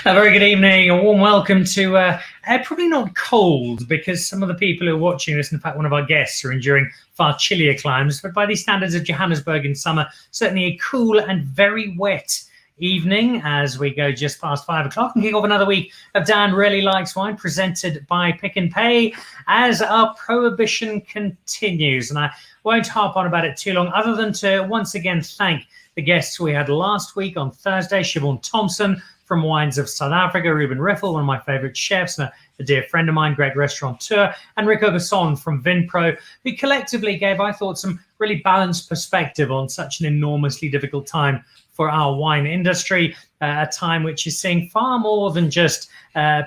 A very good evening, a warm welcome to probably not cold, because some of the people who are watching this, in fact one of our guests, are enduring far chillier climes, but by the standards of Johannesburg in summer, certainly a cool and very wet evening as we go just past 5 o'clock and kick off another week of Dan Really Likes Wine, presented by Pick and Pay, as our prohibition continues. And I won't harp on about it too long, other than to once again thank the guests we had last week on Thursday: Siobhan Thompson from Wines of South Africa, Ruben Riffel, one of my favorite chefs, and a dear friend of mine, great restaurateur, and Rico Besson from Vinpro, who collectively gave, I thought, some really balanced perspective on such an enormously difficult time for our wine industry, a time which is seeing far more than just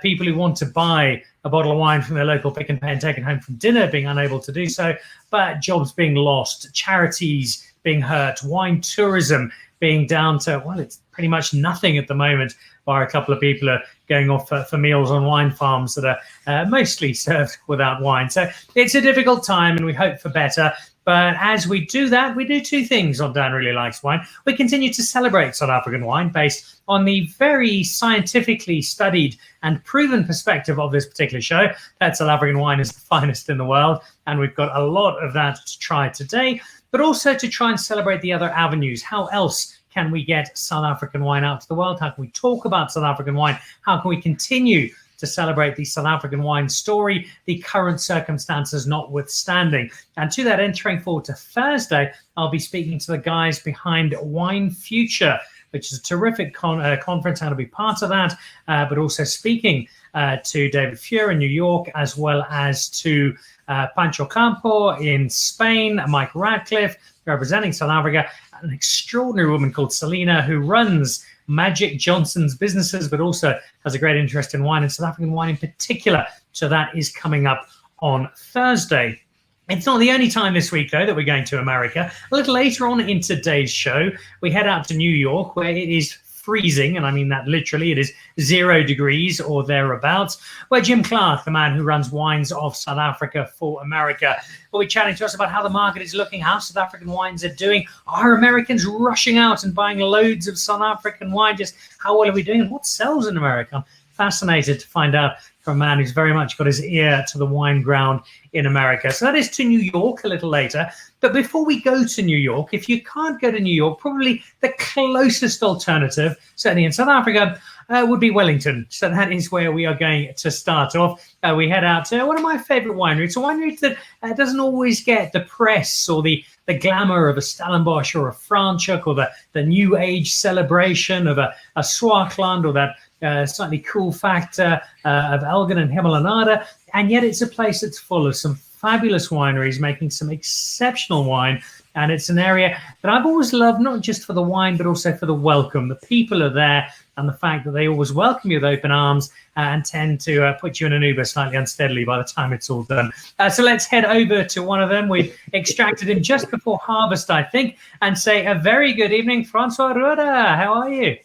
people who want to buy a bottle of wine from their local Pick and Pay and take it home from dinner being unable to do so, but jobs being lost, charities being hurt, wine tourism being down to, well, it's pretty much nothing at the moment, while a couple of people are going off for meals on wine farms that are mostly served without wine. So it's a difficult time and we hope for better. But as we do that, we do two things on Dan Really Likes Wine. We continue to celebrate South African wine based on the very scientifically studied and proven perspective of this particular show, that South African wine is the finest in the world. And we've got a lot of that to try today, but also to try and celebrate the other avenues. How else can we get South African wine out to the world? How can we talk about South African wine? How can we continue to celebrate the South African wine story, the current circumstances notwithstanding? And to that, entering forward to Thursday, I'll be speaking to the guys behind Wine Future, which is a terrific conference. I'm going to be part of that, but also speaking to David Fuhr in New York, as well as to Pancho Campo in Spain, Mike Radcliffe representing South Africa, an extraordinary woman called Selena, who runs Magic Johnson's businesses, but also has a great interest in wine, and South African wine in particular. So that is coming up on Thursday. It's not the only time this week, though, that we're going to America. A little later on in today's show, we head out to New York, where it is freezing, and I mean that literally. It is 0 degrees or thereabouts, where Jim Clarke, the man who runs Wines of South Africa for America, will be chatting to us about how the market is looking, how South African wines are doing. Are Americans rushing out and buying loads of South African wine? Just how well are we doing, and what sells in America? I'm fascinated to find out from a man who's very much got his ear to the wine ground in America. So that is to New York a little later. But before we go to New York, if you can't go to New York, probably the closest alternative, certainly in South Africa, would be Wellington. So that is where we are going to start off. We head out to one of my favorite wineries, a winery that doesn't always get the press or the glamour of a Stellenbosch or a Franschhoek, or the new age celebration of a Swartland, or that slightly cool factor of Elgin and Hemelanada. And yet it's a place that's full of some fabulous wineries making some exceptional wine. And it's an area that I've always loved, not just for the wine, but also for the welcome. The people are there, and the fact that they always welcome you with open arms and tend to put you in an Uber slightly unsteadily by the time it's all done. So let's head over to one of them. We've extracted him just before harvest, I think, and say a very good evening, Francois Roode. How are you?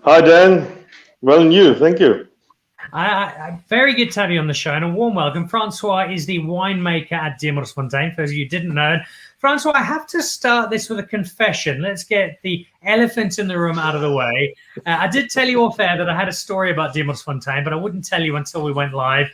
Hi, Dan. Well, and you. Thank you. Very good to have you on the show, and a warm welcome. Francois is the winemaker at Diemersfontein, for those of you who didn't know. Francois, I have to start this with a confession. Let's get the elephant in the room out of the way. I did tell you off air that I had a story about Diemersfontein, but I wouldn't tell you until we went live.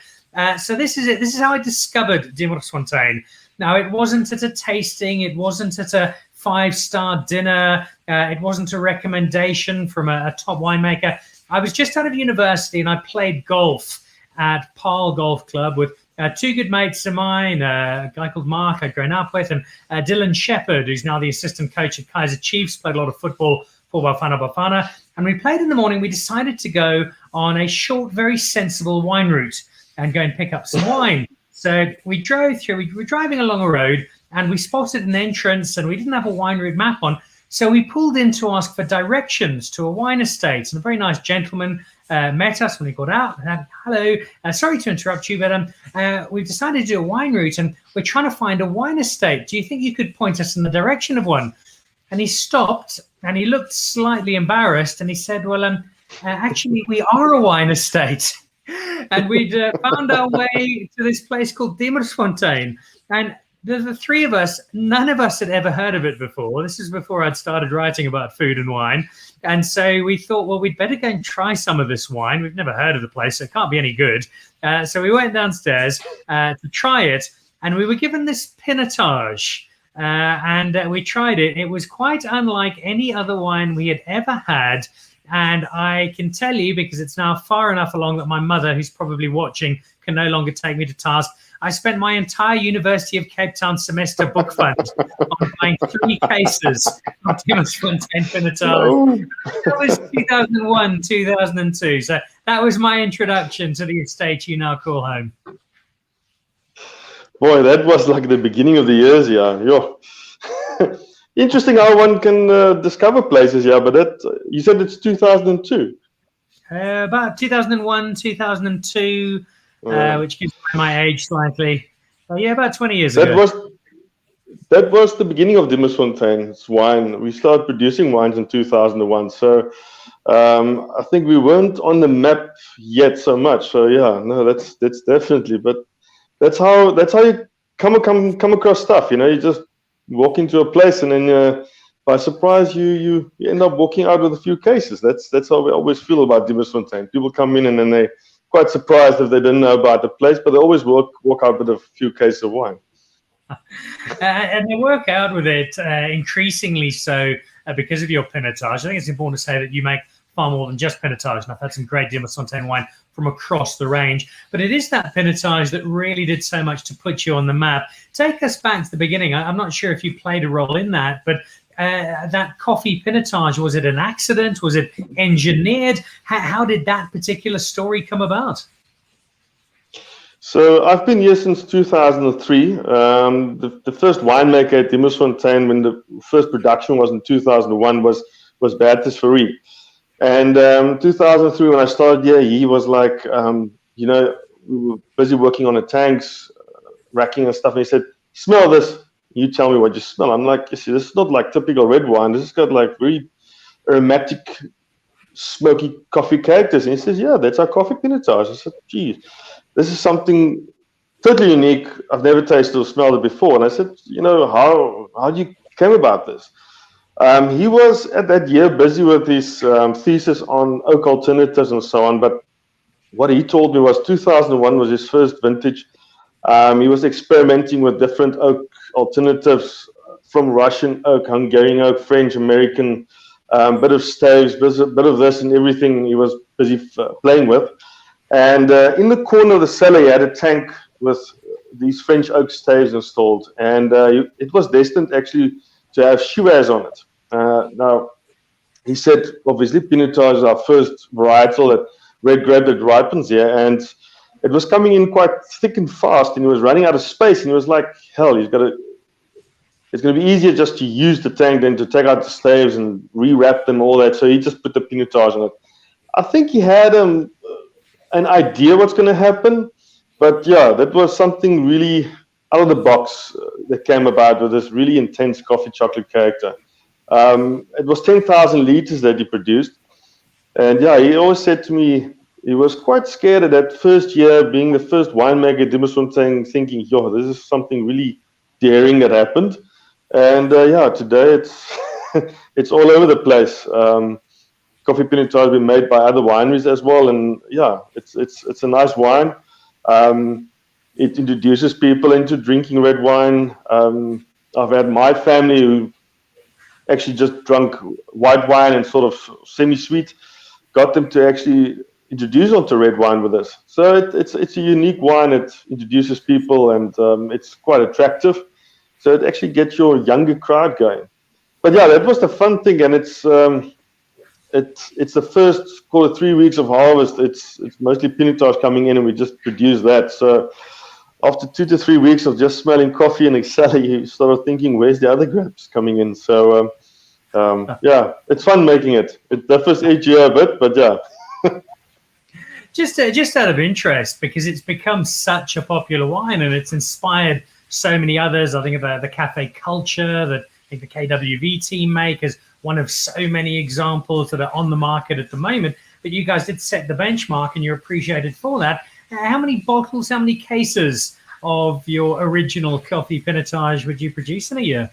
So this is it. This is how I discovered Diemersfontein. Now, it wasn't at a tasting. It wasn't at a 5-star dinner. It wasn't a recommendation from a top winemaker. I was just out of university and I played golf at Paarl Golf Club with two good mates of mine, a guy called Mark I'd grown up with, and Dylan Shepherd, who's now the assistant coach at Kaizer Chiefs, played a lot of football for Bafana Bafana. And we played in the morning. We decided to go on a short, very sensible wine route and go and pick up some wine. So we drove through, we were driving along a road, and we spotted an entrance, and we didn't have a wine route map on. So we pulled in to ask for directions to a wine estate, and a very nice gentleman met us when we got out. Hello, sorry to interrupt you, but we've decided to do a wine route, and we're trying to find a wine estate. Do you think you could point us in the direction of one? And he stopped, and he looked slightly embarrassed, and he said, well, actually, we are a wine estate. And we'd found our way to this place called Diemersfontein. And the three of us, none of us had ever heard of it before. This is before I'd started writing about food and wine. And so we thought, well, we'd better go and try some of this wine. We've never heard of the place, so it can't be any good. So we went downstairs to try it, and we were given this pinotage. And we tried it. It was quite unlike any other wine we had ever had. And I can tell you, because it's now far enough along that my mother, who's probably watching, can no longer take me to task, I spent my entire University of Cape Town semester book fund on buying 3 cases of Diemersfontein pinotage. Oh. That was 2001, 2002. So that was my introduction to the estate you now call home. Boy, that was like the beginning of the years, yeah. Yo. Interesting how one can discover places, yeah, but that, you said it's 2002. About 2001, 2002, which gives my age slightly. Yeah, about 20 years ago. That was the beginning of Diemersfontein's wine. We started producing wines in 2001, so I think we weren't on the map yet so much. So yeah, no, that's definitely, but that's how you come across stuff, you know. You just walk into a place, and then by surprise you end up walking out with a few cases. That's how we always feel about Diemersfontein. People come in and then they're quite surprised if they didn't know about the place, but they always walk out with a few cases of wine. And they work out with it increasingly so because of your pinotage. I think it's important to say that you make far more than just pinotage, and I've had some great Diemersfontein wine from across the range. But it is that pinotage that really did so much to put you on the map. Take us back to the beginning. I'm not sure if you played a role in that, but that coffee pinotage, was it an accident? Was it engineered? How did that particular story come about? So I've been here since 2003. The first winemaker at Diemersfontein, when the first production was in 2001, was Bertus Verriet. And 2003, when I started here, he was like, you know, we were busy working on the tanks, racking and stuff. And he said, "Smell this. You tell me what you smell." I'm like, "You see, this is not like typical red wine. This has got like very aromatic, smoky coffee characters." And he says, "Yeah, that's our coffee pinotage." I said, "Geez, this is something totally unique. I've never tasted or smelled it before." And I said, "You know, how did you came about this?" He was at that year busy with his thesis on oak alternatives and so on. But what he told me was 2001 was his first vintage. He was experimenting with different oak alternatives from Russian oak, Hungarian oak, French, American, bit of staves, bit of this and everything he was busy playing with. And in the corner of the cellar, he had a tank with these French oak staves installed. And it was destined actually to have Shiraz on it. Now, he said, obviously, pinotage is our first varietal, that red grape that ripens here, and it was coming in quite thick and fast, and he was running out of space, and he was like, hell, it's going to be easier just to use the tank than to take out the staves and rewrap them, all that, so he just put the pinotage on it. I think he had an idea what's going to happen, but yeah, that was something really out of the box that came about with this really intense coffee chocolate character. It was 10,000 liters that he produced. And yeah, he always said to me, he was quite scared of that first year, being the first winemaker at Diemersfontein, thinking, yo, this is something really daring that happened. And yeah, today it's it's all over the place. Coffee pinotage has been made by other wineries as well. And yeah, it's a nice wine. It introduces people into drinking red wine. I've had my family who actually just drunk white wine and sort of semi-sweet, got them to actually introduce onto red wine with us. So it's a unique wine. It introduces people, and it's quite attractive. So it actually gets your younger crowd going. But yeah, that was the fun thing, and it's the first, call it 3 weeks of harvest. It's mostly pinotage coming in, and we just produce that. So after 2 to 3 weeks of just smelling coffee and cellar, you start thinking, where's the other grapes coming in? So yeah, it's fun making it. It differs each year a bit, but yeah. Just out of interest, because it's become such a popular wine and it's inspired so many others. I think about the cafe culture that I think the KWV team make as one of so many examples that are on the market at the moment. But you guys did set the benchmark, and you're appreciated for that. How many bottles, how many cases of your original coffee pinotage would you produce in a year?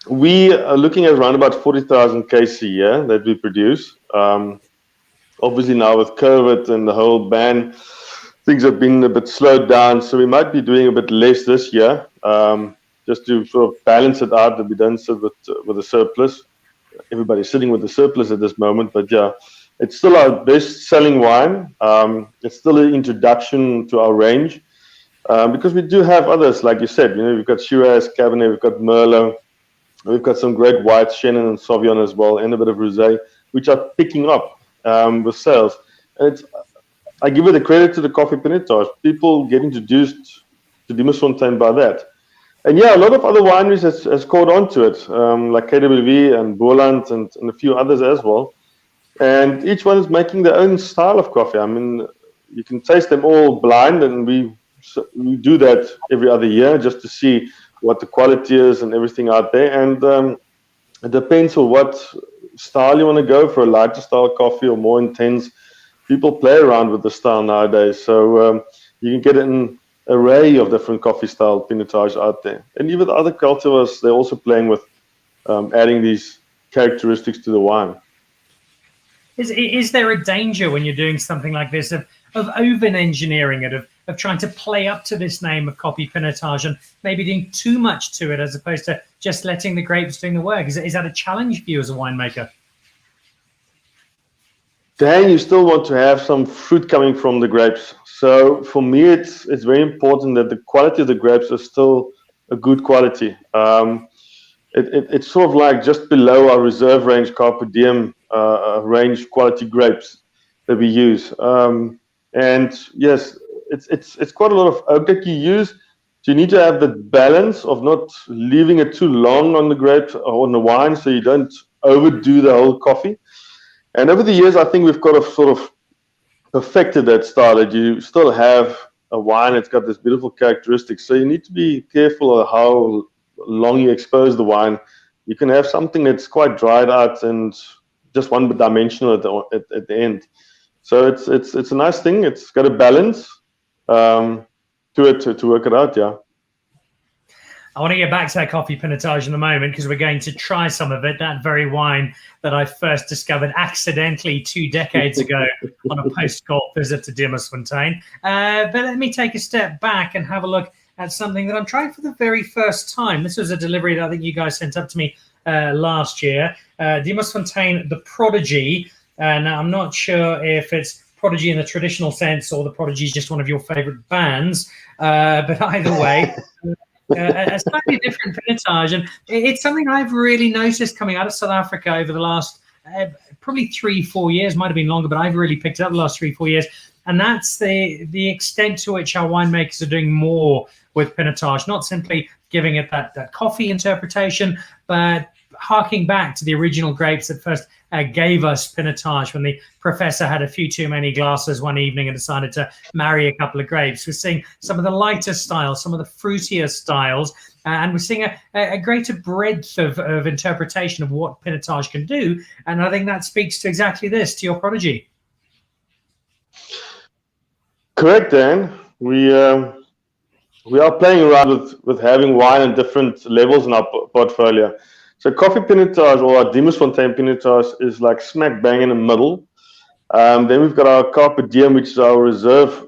We are looking at around about 40,000 cases a year that we produce. Obviously now with COVID and the whole ban, things have been a bit slowed down, so we might be doing a bit less this year, just to sort of balance it out, that we don't sit with a surplus. Everybody's sitting with a surplus at this moment, but yeah, it's still our best-selling wine. It's still an introduction to our range, because we do have others, like you said. You know, we've got Shiraz, Cabernet, we've got Merlot, we've got some great whites, Chenin and Sauvignon as well, and a bit of Rosé, which are picking up with sales. And I give it the credit to the coffee pinotage. People get introduced to Diemersfontein by that. And yeah, a lot of other wineries has caught on to it, like KWV and Boland and a few others as well. And each one is making their own style of coffee. I mean, you can taste them all blind, and we do that every other year just to see what the quality is and everything out there. And it depends on what style you want to go for, a lighter style coffee or more intense. People play around with the style nowadays, so you can get an array of different coffee style pinotage out there. And even the other cultivars, they're also playing with adding these characteristics to the wine. Is there a danger when you're doing something like this of over-engineering it, of trying to play up to this name of coffee pinotage and maybe doing too much to it as opposed to just letting the grapes doing the work? Is that a challenge for you as a winemaker? Dan, you still want to have some fruit coming from the grapes. So for me, it's very important that the quality of the grapes is still a good quality. It's sort of like just below our reserve range Carpe Diem range quality grapes that we use. And yes, it's quite a lot of oak that you use. So you need to have the balance of not leaving it too long on the grapes or on the wine, so you don't overdo the whole coffee. And over the years, I think we've got to sort of perfected that style, that you still have a wine that's got this beautiful characteristics. So you need to be careful of how long you expose the wine. You can have something that's quite dried out and just one dimensional at the end. So it's a nice thing. It's got a balance to it to work it out. Yeah. I want to get back to that coffee pinotage in a moment, because we're going to try some of it, that very wine that I first discovered accidentally 2 decades ago on a post-golf visit to Diemersfontein. But let me take a step back and have a look at something that I'm trying for the very first time. This was a delivery that I think you guys sent up to me last year. Diemersfontein, the Prodigy. Now, I'm not sure if it's Prodigy in the traditional sense or the Prodigy is just one of your favorite bands. But either way... a slightly different pinotage, and it's something I've really noticed coming out of South Africa over the last probably 3-4 years. Might have been longer, but I've really picked it up the last 3-4 years, and that's the extent to which our winemakers are doing more with pinotage, not simply giving it that coffee interpretation, but harking back to the original grapes that first gave us pinotage when the professor had a few too many glasses one evening and decided to marry a couple of grapes. We're seeing some of the lighter styles, some of the fruitier styles, and we're seeing a greater breadth of interpretation of what pinotage can do. And I think that speaks to exactly this, to your Prodigy. Correct, Dan. We are playing around with having wine at different levels in our portfolio. So coffee pinotage, or our Diemersfontein pinotage, is like smack bang in the middle. Then we've got our Carpe Diem, which is our reserve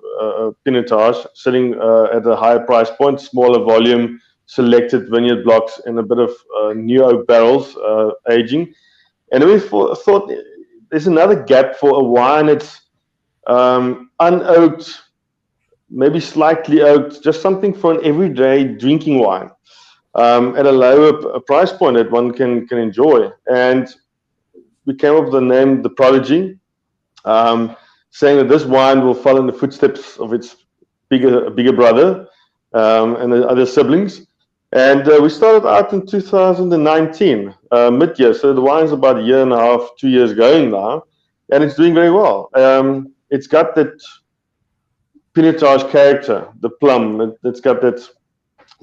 pinotage, sitting at a higher price point, smaller volume, selected vineyard blocks, and a bit of new oak barrels aging. And then we thought there's another gap for a wine that's unoaked, maybe slightly oaked, just something for an everyday drinking wine. At a lower price point that one can enjoy. And we came up with the name The Prodigy, saying that this wine will follow in the footsteps of its bigger brother and the other siblings. And we started out in 2019, mid-year. So the wine's about 1.5 years, 2 years going now, and it's doing very well. It's got that pinotage character, the plum. It's got that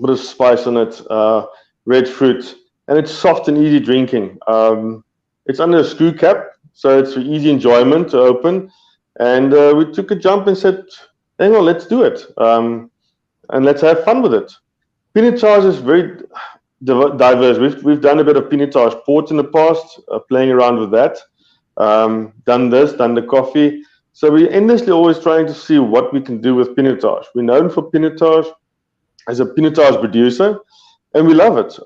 bit of spice on it, red fruit, and it's soft and easy drinking. It's under a screw cap, so it's for easy enjoyment to open. And we took a jump and said, hang on, let's do it, and let's have fun with it. Pinotage is very diverse. We've done a bit of pinotage port in the past, playing around with that. Done the coffee. So we're endlessly always trying to see what we can do with pinotage. We're known for pinotage as a pinotage producer, and we love it.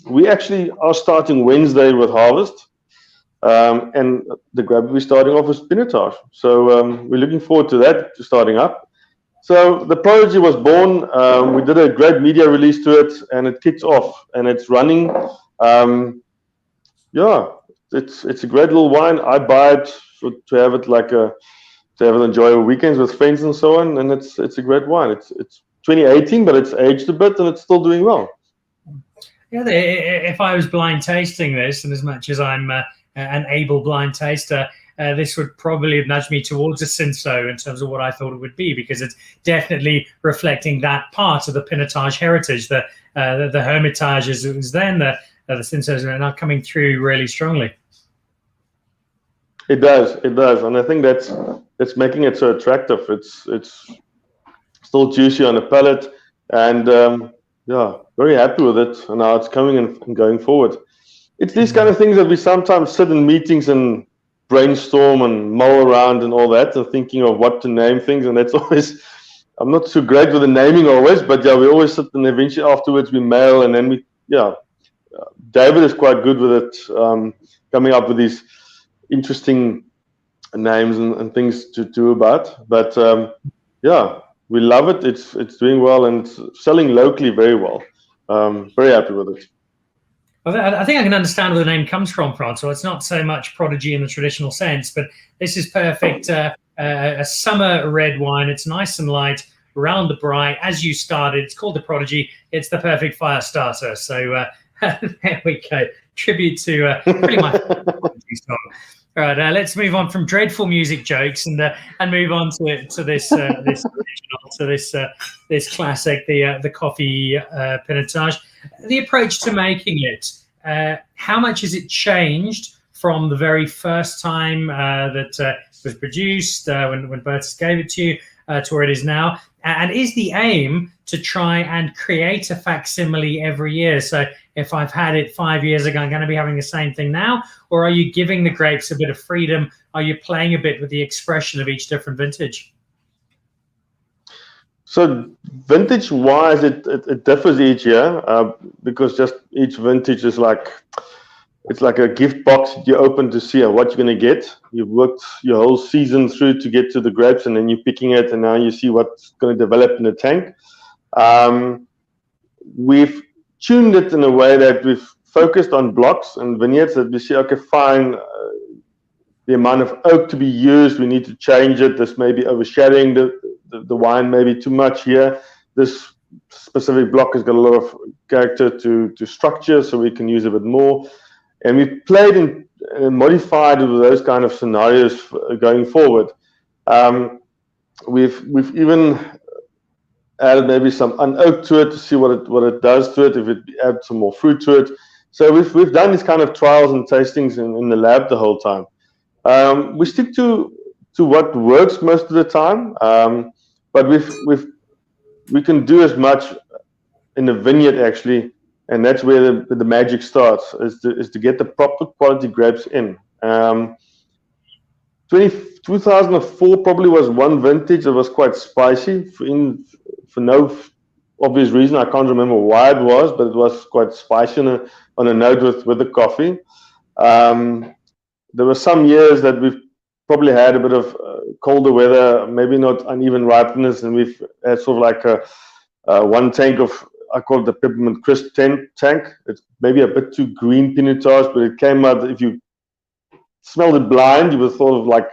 We actually are starting Wednesday with harvest, and the grape we're starting off is pinotage. So we're looking forward to that starting up. So the Prodigy was born. We did a great media release to it, and it kicked off, and it's running. Yeah, it's a great little wine. I buy it to have it to have it enjoyable weekends with friends and so on. And it's a great wine. It's 2018, but it's aged a bit and it's still doing well. Yeah, if I was blind tasting this, and as much as I'm an able blind taster, this would probably nudge me towards a Cinsault in terms of what I thought it would be, because it's definitely reflecting that part of the pinotage heritage. The Hermitage is then the Cinsauts are now coming through really strongly. It does, and I think that's making it so attractive. It's still juicy on the palate, and yeah, very happy with it and how it's coming and going forward. It's these kind of things that we sometimes sit in meetings and brainstorm and mull around and all that, and thinking of what to name things, and that's always, I'm not so great with the naming always, but yeah, we always sit and eventually afterwards we mail, and then David is quite good with it, coming up with these interesting names and things to do about. But yeah, we love it. It's doing well and it's selling locally very well. Very happy with it. I think I can understand where the name comes from, Francois. It's not so much Prodigy in the traditional sense, but this is perfect. A summer red wine. It's nice and light, round the bright. As you started, it's called the Prodigy. It's the perfect fire starter. So there we go. Tribute to pretty much Prodigy song. All right, let's move on from dreadful music jokes and move on to this this original, to this classic, the coffee pinotage. The approach to making it, how much has it changed from the very first time that was produced, when Bertus gave it to you, to where it is now? And is the aim to try and create a facsimile every year? So if I've had it 5 years ago, I'm going to be having the same thing now? Or are you giving the grapes a bit of freedom? Are you playing a bit with the expression of each different vintage? So vintage-wise, it differs each year, because just each vintage is it's like a gift box that you open to see what you're going to get. You've worked your whole season through to get to the grapes, and then you're picking it, and now you see what's going to develop in the tank. We've tuned it in a way that we've focused on blocks and vineyards that we see, okay, fine, the amount of oak to be used, we need to change it. This may be overshadowing the wine maybe too much here. This specific block has got a lot of character to structure, so we can use a bit more. And we played and modified with those kind of scenarios going forward. We've even added maybe some unoaked to it to see what it does to it, if it adds some more fruit to it. So we've done these kind of trials and tastings in the lab the whole time. We stick to what works most of the time, but we can do as much in the vineyard actually, and that's where the magic starts, is to get the proper quality grapes in. 2004 probably was one vintage that was quite spicy for no obvious reason. I can't remember why it was, but it was quite spicy on a note with the coffee. There were some years that we've probably had a bit of colder weather, maybe not uneven ripeness, and we've had sort of like a one tank of, I call it the peppermint crisp tank. It's maybe a bit too green pinotage, but it came out, if you smelled it blind, you would thought of like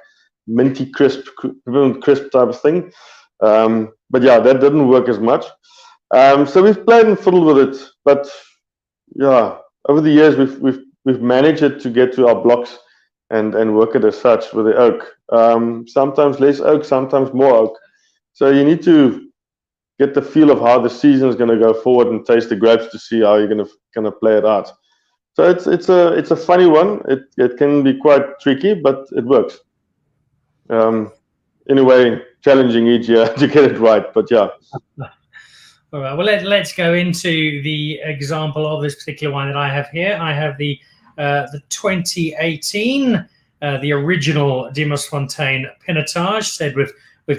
minty crisp, peppermint crisp type of thing. But yeah, that didn't work as much. So we've played and fiddled with it, but yeah, over the years we've managed it to get to our blocks and work it as such with the oak. Sometimes less oak, sometimes more oak. So you need to get the feel of how the season is going to go forward and taste the grapes to see how you're going to play it out. So it's a funny one. It can be quite tricky, but it works. Anyway, challenging each year to get it right. But yeah. All right. Well, let's go into the example of this particular wine that I have here. I have the 2018, the original Diemersfontein pinotage, said with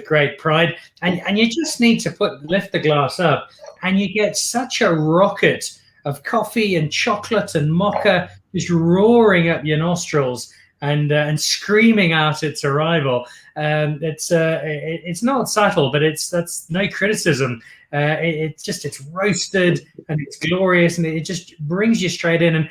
great pride. And you just need to lift the glass up, and you get such a rocket of coffee and chocolate and mocha just roaring up your nostrils and screaming out its arrival. It's not subtle, but that's no criticism. It's roasted and it's glorious, and it just brings you straight in. And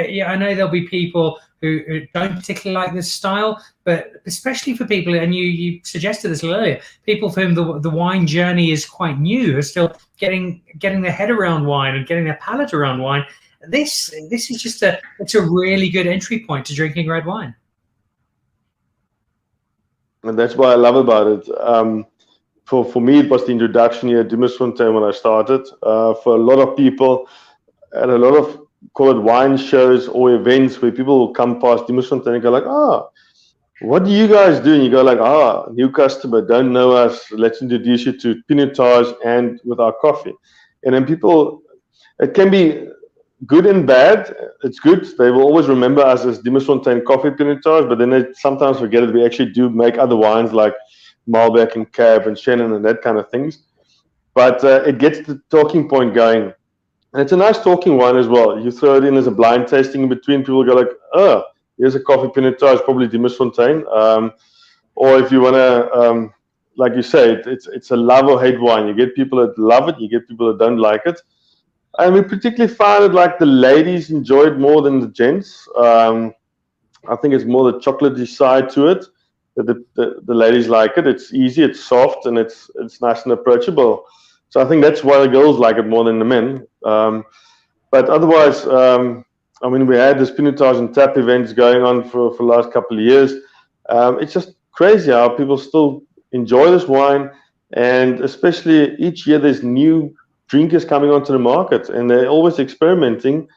yeah, I know there'll be people who don't particularly like this style, but especially for people, and you suggested this earlier, people for whom the wine journey is quite new, who are still getting their head around wine and getting their palate around wine. This is just it's a really good entry point to drinking red wine. And that's what I love about it. For me, it was the introduction here at Diemersfontein when I started. For a lot of people, at a lot of, call it wine shows or events where people will come past Diemersfontein and go like, what do you guys do? And you go like, new customer, don't know us. Let's introduce you to pinotage and with our coffee. And then people, it can be good and bad. It's good. They will always remember us as Diemersfontein coffee pinotage, but then they sometimes forget that we actually do make other wines like Malbec and Cab and Shannon and that kind of things. But it gets the talking point going. And it's a nice talking wine as well. You throw it in as a blind tasting in between. People go like, here's a coffee pinotage, probably Diemersfontein. Or if you want to, like you say, it's a love or hate wine. You get people that love it. You get people that don't like it. And we particularly find it like the ladies enjoy it more than the gents. I think it's more the chocolatey side to it. The ladies like it. It's easy, it's soft, and it's nice and approachable. So I think that's why the girls like it more than the men. But otherwise, I mean, we had this pinotage and tap events going on for the last couple of years. It's just crazy how people still enjoy this wine, and especially each year there's new drinkers coming onto the market, and they're always experimenting,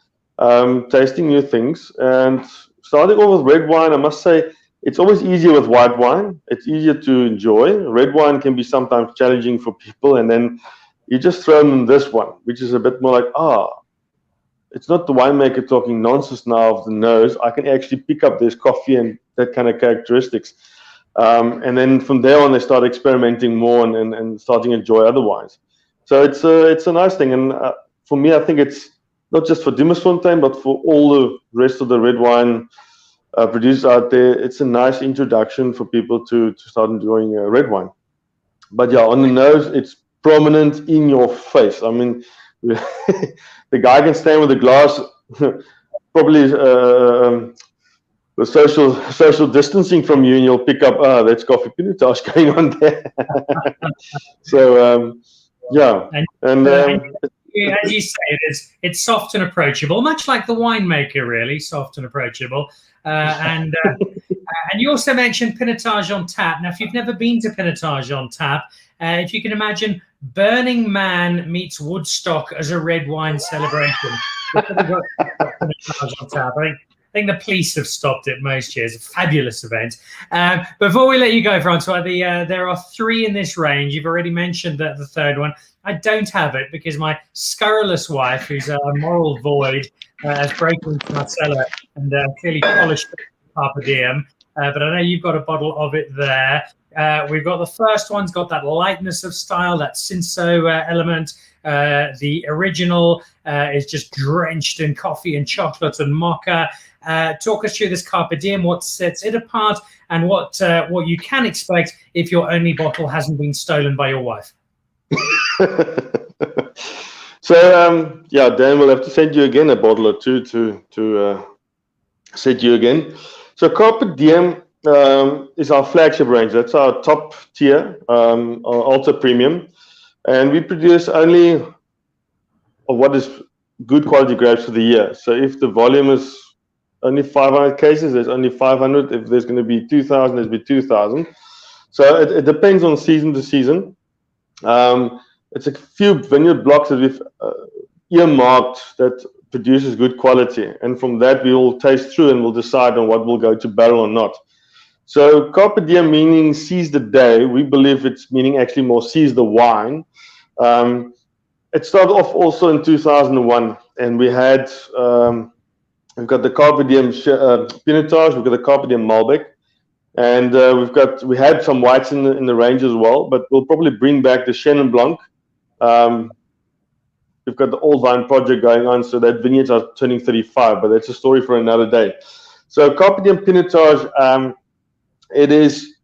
tasting new things. And starting off with red wine, I must say, it's always easier with white wine. It's easier to enjoy. Red wine can be sometimes challenging for people, and then you just throw them this one, which is a bit more like, it's not the winemaker talking nonsense now of the nose. I can actually pick up this coffee and that kind of characteristics. And then from there on, they start experimenting more and starting to enjoy other wines. So it's a nice thing. And for me, I think it's not just for Diemersfontein, but for all the rest of the red wine producers out there. It's a nice introduction for people to start enjoying red wine. But yeah, on the nose, it's prominent in your face. I mean, the guy can stand with a glass, probably the social distancing from you, and you'll pick up, that's coffee pinotage going on there. So yeah, and as you say, it's soft and approachable, much like the winemaker, really soft and approachable. And you also mentioned pinotage on tap. Now, if you've never been to pinotage on tap, if you can imagine Burning Man meets Woodstock as a red wine celebration. Pinotage on tap. I think the police have stopped it most years. A fabulous event. Before we let you go, Francois, there are 3 in this range. You've already mentioned the third one. I don't have it because my scurrilous wife, who's a moral void, has broken into my cellar and clearly polished Carpe Diem. But I know you've got a bottle of it there. We've got the first one's got that lightness of style, that Cinsault element. The original is just drenched in coffee and chocolate and mocha. Talk us through this Carpe Diem, what sets it apart, and what you can expect if your only bottle hasn't been stolen by your wife. So yeah, Dan will have to send you again a bottle or two to set you again. So Carpe Diem is our flagship range. That's our top tier, our ultra premium, and we produce only what is good quality grapes for the year. So if the volume is only 500 cases, there's only 500. If there's going to be 2,000, there's be 2,000. So it depends on season to season. It's a few vineyard blocks that we've earmarked that produces good quality, and from that we will taste through and we'll decide on what will go to barrel or not. So carpe diem meaning seize the day. We believe it's meaning actually more seize the wine. It started off also in 2001, and we had we've got the carpe diem pinotage, we've got the carpe diem Malbec, and we had some whites in the range as well, but we'll probably bring back the Chenin Blanc. We've got the Old Vine project going on, so that vineyards are turning 35, but that's a story for another day. So carpe diem pinotage, it is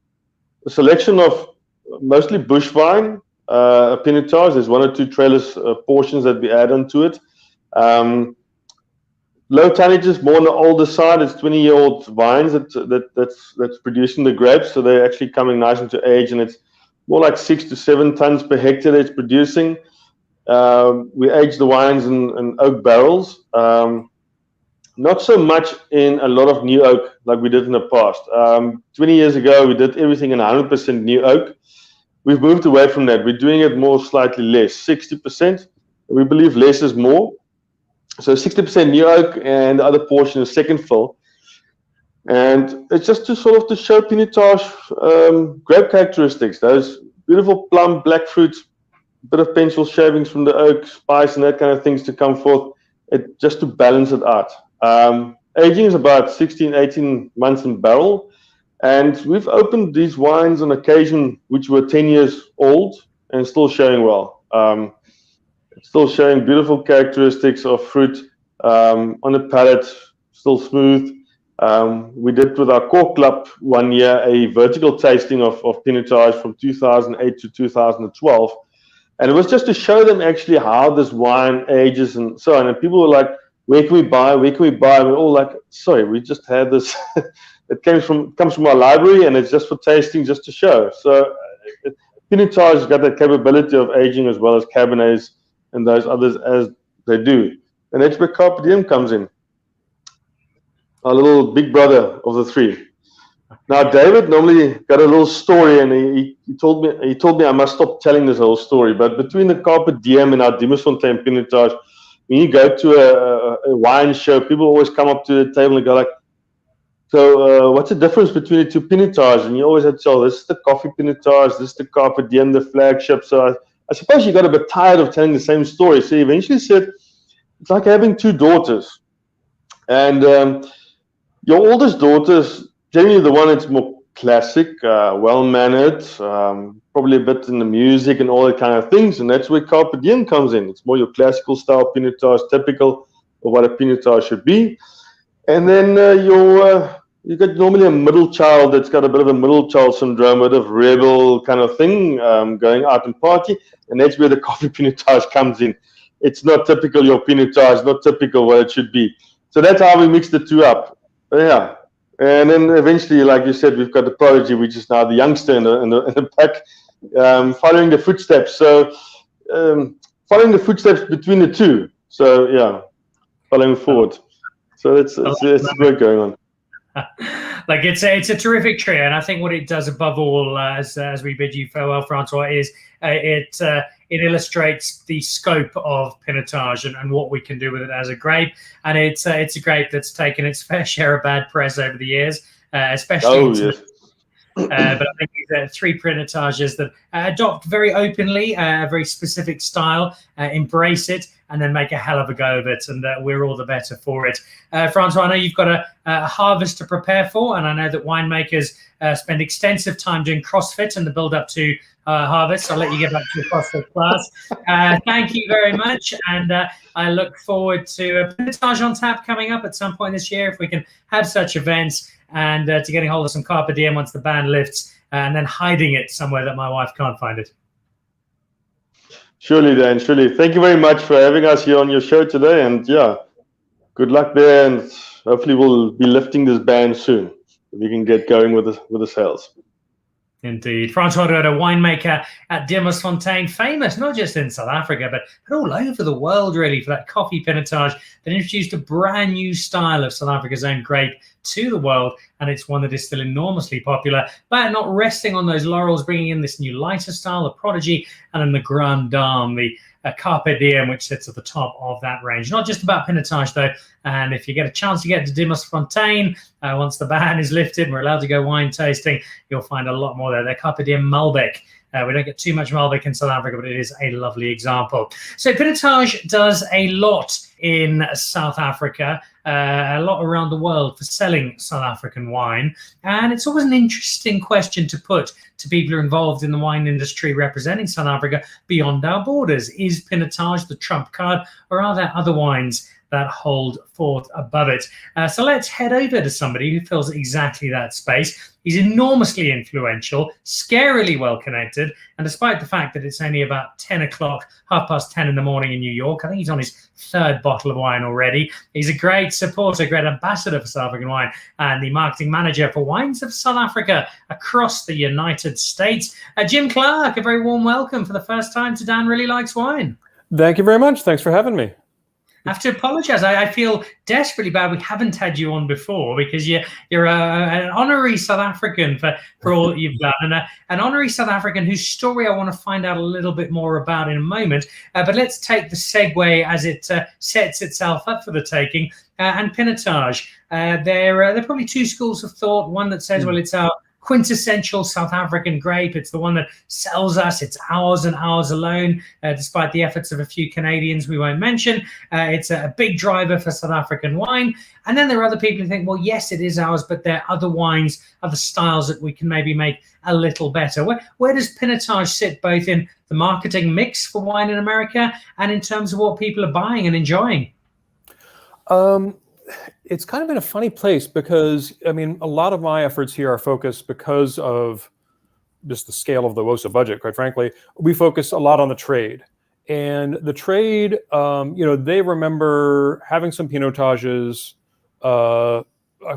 a selection of mostly bush vine pinotage. There's 1 or 2 trellis portions that we add onto it. Low tonnages, more on the older side. It's 20-year-old vines that's producing the grapes, so they're actually coming nice into age, and it's more like 6 to 7 tons per hectare that it's producing. We age the wines in oak barrels. Not so much in a lot of new oak like we did in the past. 20 years ago, we did everything in 100% new oak. We've moved away from that. We're doing it more slightly less, 60%. We believe less is more. So 60% new oak, and the other portion is second fill. And it's just to sort of to show pinotage grape characteristics, those beautiful plum, black fruit, bit of pencil shavings from the oak, spice and that kind of things to come forth, just to balance it out. Aging is about 16, 18 months in barrel. And we've opened these wines on occasion which were 10 years old and still showing well. Still showing beautiful characteristics of fruit on the palate, still smooth. We did with our Cork Club 1 year a vertical tasting of pinotage from 2008 to 2012. And it was just to show them actually how this wine ages and so on. And people were like, where can we buy? Where can we buy? And we're all like, sorry, we just had this. It comes from our library, and it's just for tasting, just to show. So pinotage has got that capability of aging as well as Cabernets and those others as they do. And that's where carpe diem comes in. Our little big brother of the three. Now, David normally got a little story, and he told me I must stop telling this whole story. But between the carpe diem and our Diemersfontein pinotage, when you go to a wine show, people always come up to the table and go like, so what's the difference between the two pinotage? And you always had to tell, this is the coffee pinotage, this is the carpe diem, the flagship. So I suppose you got a bit tired of telling the same story. So he eventually said, it's like having 2 daughters. And your oldest daughter's generally the one that's more classic, well-mannered, probably a bit in the music and all that kind of things. And that's where carpe diem comes in. It's more your classical style pinotage, typical of what a pinotage should be. And then you got normally a middle child that's got a bit of a middle child syndrome, a bit of rebel kind of thing, going out and party. And that's where the coffee pinotage comes in. It's not typical your pinotage, not typical what it should be. So that's how we mix the two up. Yeah. And then eventually, like you said, we've got the prodigy, which is now the youngster in the pack, following the footsteps. So following the footsteps between the two. So yeah, following forward. So it's work going on. Like it's a terrific trio, and I think what it does above all, as we bid you farewell, Francois, is it illustrates the scope of pinotage and what we can do with it as a grape. And it's a grape that's taken its fair share of bad press over the years, especially. But I think these are 3 pinotages that adopt very openly a very specific style, embrace it, and then make a hell of a go of it. And we're all the better for it. Francois, I know you've got a harvest to prepare for, and I know that winemakers spend extensive time doing CrossFit in the build-up to harvest. I'll let you get back to your CrossFit class. Thank you very much, and I look forward to a pinotage on tap coming up at some point this year, if we can have such events, and to getting hold of some carpe diem once the ban lifts, and then hiding it somewhere that my wife can't find it. Surely, Dan, surely. Thank you very much for having us here on your show today, and yeah, good luck there, and hopefully we'll be lifting this ban soon. We can get going with the sales. Indeed. Francois Roode, a winemaker at Diemersfontein, famous not just in South Africa, but all over the world, really, for that coffee pinotage that introduced a brand new style of South Africa's own grape to the world, and it's one that is still enormously popular, but not resting on those laurels, bringing in this new lighter style, the Prodigy, and then the Grande Dame, the Carpe Diem, which sits at the top of that range. Not just about pinotage, though, and if you get a chance to get to Diemersfontein, once the ban is lifted and we're allowed to go wine tasting, you'll find a lot more there. They're Carpe Diem Malbec. We don't get too much Malbec in South Africa, but it is a lovely example. So pinotage does a lot in South Africa, a lot around the world for selling South African wine. And it's always an interesting question to put to people who are involved in the wine industry representing South Africa beyond our borders. Is pinotage the trump card, or are there other wines that hold forth above it? So let's head over to somebody who fills exactly that space. He's enormously influential, scarily well connected, and despite the fact that it's only about 10 o'clock, 10:30 in the morning in New York, I think he's on his third bottle of wine already. He's a great supporter, great ambassador for South African wine, and the marketing manager for Wines of South Africa across the United States. Jim Clarke, a very warm welcome for the first time to Dan Really Likes Wine. Thank you very much. Thanks for having me. I have to apologize. I feel desperately bad we haven't had you on before, because you're an honorary South African for all that you've done, and an honorary South African whose story I want to find out a little bit more about in a moment. But let's take the segue as it sets itself up for the taking. And pinotage. There are probably two schools of thought. One that says, well, it's our quintessential South African grape. It's the one that sells us. It's ours and ours alone, despite the efforts of a few Canadians we won't mention. It's a big driver for South African wine. And then there are other people who think, well, yes, it is ours, but there are other wines, other styles that we can maybe make a little better. Where does pinotage sit both in the marketing mix for wine in America and in terms of what people are buying and enjoying? It's kind of in a funny place because, I mean, a lot of my efforts here are focused because of just the scale of the WOSA budget, quite frankly. We focus a lot on the trade. And the trade, they remember having some pinotages a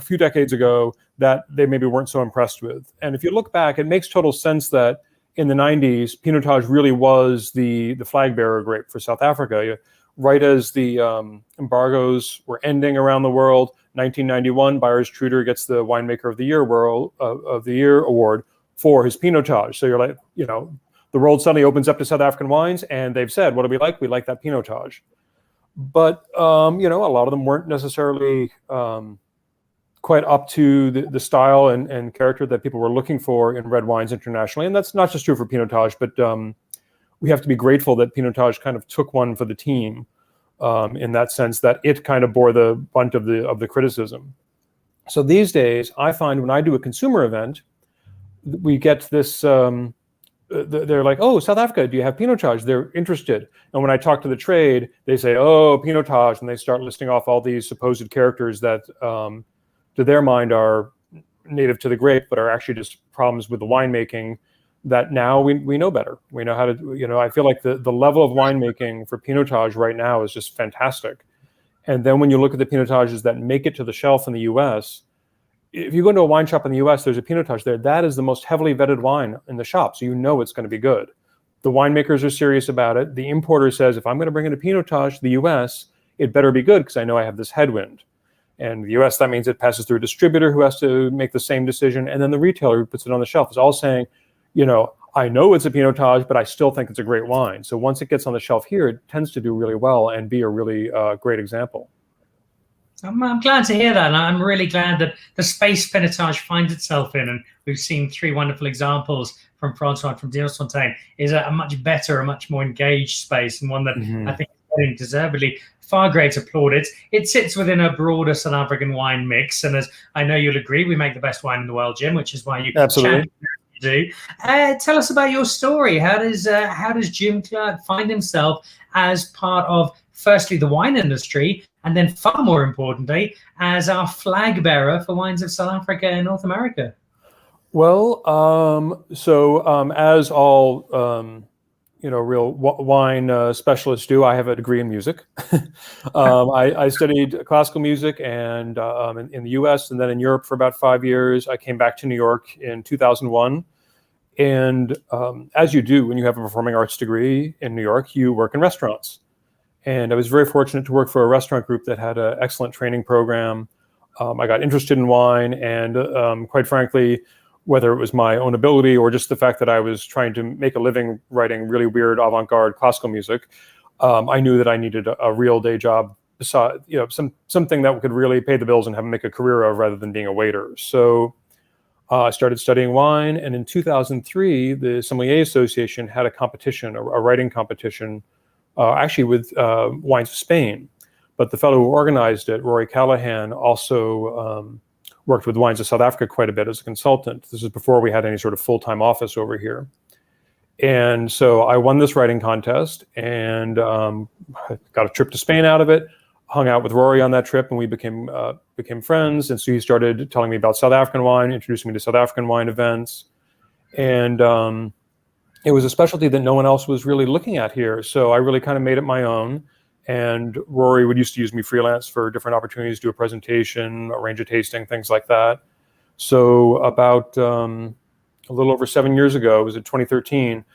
few decades ago that they maybe weren't so impressed with. And if you look back, it makes total sense that in the 90s, pinotage really was the flag bearer grape for South Africa. Right as the embargoes were ending around the world, 1991, Beyers-Truder gets the Winemaker of the Year award for his pinotage. So you're like, the world suddenly opens up to South African wines, and they've said, what do we like? We like that pinotage. But a lot of them weren't necessarily quite up to the style and character that people were looking for in red wines internationally. And that's not just true for pinotage, but we have to be grateful that pinotage kind of took one for the team in that sense, that it kind of bore the brunt of the criticism. So these days, I find when I do a consumer event, we get this, they're like, oh, South Africa, do you have pinotage? They're interested. And when I talk to the trade, they say, oh, pinotage, and they start listing off all these supposed characters that to their mind are native to the grape, but are actually just problems with the winemaking that now we know better. We know how to, I feel like the level of winemaking for pinotage right now is just fantastic. And then when you look at the pinotages that make it to the shelf in the US, if you go into a wine shop in the US, there's a pinotage there. That is the most heavily vetted wine in the shop. So it's going to be good. The winemakers are serious about it. The importer says, if I'm going to bring in a pinotage to the US, it better be good because I know I have this headwind. And the US, that means it passes through a distributor who has to make the same decision. And then the retailer who puts it on the shelf is all saying, I know it's a pinotage, but I still think it's a great wine. So once it gets on the shelf here, it tends to do really well and be a really great example. I'm glad to hear that, and I'm really glad that the space pinotage finds itself in, and we've seen three wonderful examples from Francois from Diemersfontein, is a much better, a much more engaged space, and one that I think is getting deservedly far greater plaudits. It sits within a broader South African wine mix, and as I know you'll agree, we make the best wine in the world, Jim, which is why you absolutely do. Tell us about your story. How does Jim Clarke find himself as part of, firstly, the wine industry, and then far more importantly, as our flag bearer for Wines of South Africa and North America? Well, as all real wine specialists do, I have a degree in music. I studied classical music and in the US and then in Europe for about 5 years. I came back to New York in 2001. And as you do when you have a performing arts degree in New York, you work in restaurants. And I was very fortunate to work for a restaurant group that had an excellent training program. I got interested in wine, and quite frankly, whether it was my own ability or just the fact that I was trying to make a living writing really weird avant-garde classical music, I knew that I needed a real day job, beside, something that could really pay the bills and make a career of, rather than being a waiter. So I started studying wine, and in 2003, the Sommelier Association had a competition, a writing competition, actually with wines of Spain. But the fellow who organized it, Rory Callahan, also worked with wines of South Africa quite a bit as a consultant. This is before we had any sort of full-time office over here. And so I won this writing contest, and got a trip to Spain out of it, hung out with Rory on that trip, and we became friends. And so he started telling me about South African wine, introducing me to South African wine events. And it was a specialty that no one else was really looking at here. So I really kind of made it my own. And Rory used to use me freelance for different opportunities, do a presentation, arrange a tasting, things like that. So about a little over 7 years ago, it was in 2013,